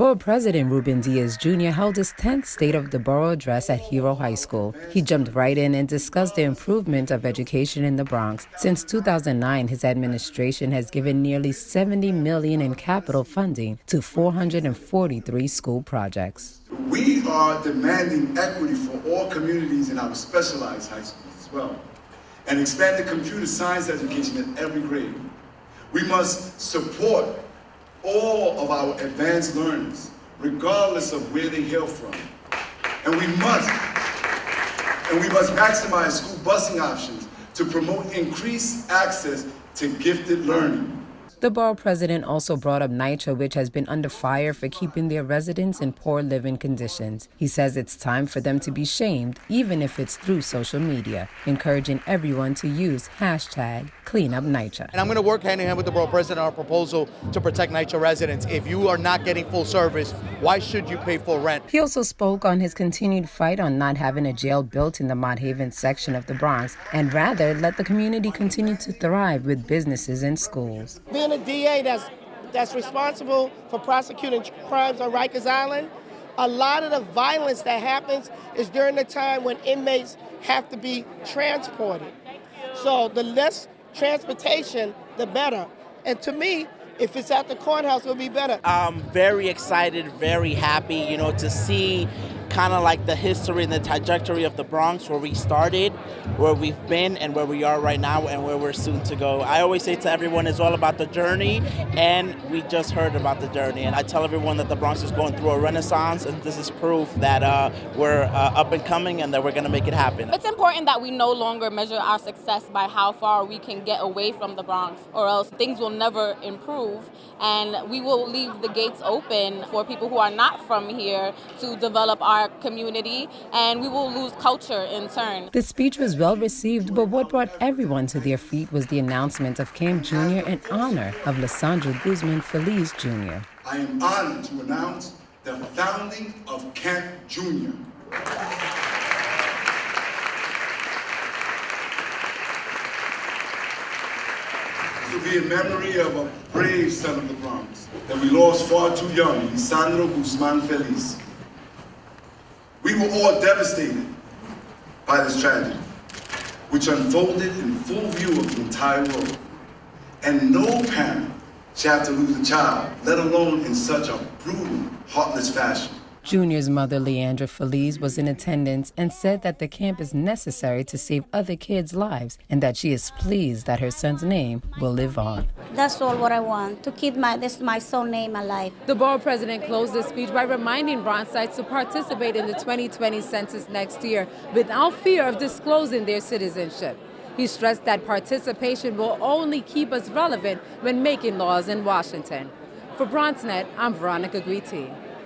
Borough President Ruben Diaz Jr. held his 10th State of the Borough address at H.E.R.O High School. He jumped right in and discussed the improvement of education in the Bronx. Since 2009, his administration has given nearly $70 million in capital funding to 443 school projects. We are demanding equity for all communities in our specialized high schools as well, and expand the computer science education at every grade. We must support all of our advanced learners, regardless of where they hail from. And we must maximize school busing options to promote increased access to gifted learning. The borough president also brought up H.E.R.O, which has been under fire for keeping their residents in poor living conditions. He says it's time for them to be shamed, even if it's through social media, encouraging everyone to use #CleanUpNYCHA. And I'm going to work hand in hand with the borough president on our proposal to protect H.E.R.O residents. If you are not getting full service, why should you pay full rent? He also spoke on his continued fight on not having a jail built in the Mott Haven section of the Bronx, and rather let the community continue to thrive with businesses and schools. Being a DA that's responsible for prosecuting crimes on Rikers Island, a lot of the violence that happens is during the time when inmates have to be transported. So the less transportation, the better. And to me, if it's at the courthouse, it'll be better. I'm very excited, very happy, to see kind of like the history and the trajectory of the Bronx, where we started, where we've been, and where we are right now, and where we're soon to go. I always say to everyone, it's all about the journey, and we just heard about the journey. And I tell everyone that the Bronx is going through a renaissance, and this is proof that we're up and coming and that we're going to make it happen. It's important that we no longer measure our success by how far we can get away from the Bronx, or else things will never improve, and we will leave the gates open for people who are not from here to develop our community, and we will lose culture in turn. The speech was well received, but what brought everyone to their feet was the announcement of Camp Jr. in honor of Lissandro Guzman Feliz Jr. I am honored to announce the founding of Camp Jr. This will be in memory of a brave son of the Bronx that we lost far too young, Lissandro Guzman Feliz. We were all devastated by this tragedy, which unfolded in full view of the entire world. And no parent should have to lose a child, let alone in such a brutal, heartless fashion. Junior's mother, Leandra Feliz, was in attendance and said that the camp is necessary to save other kids' lives and that she is pleased that her son's name will live on. That's all what I want, to keep my son's name alive. The borough president closed the speech by reminding Bronxites to participate in the 2020 census next year without fear of disclosing their citizenship. He stressed that participation will only keep us relevant when making laws in Washington. For BronxNet, I'm Veronica Guiti.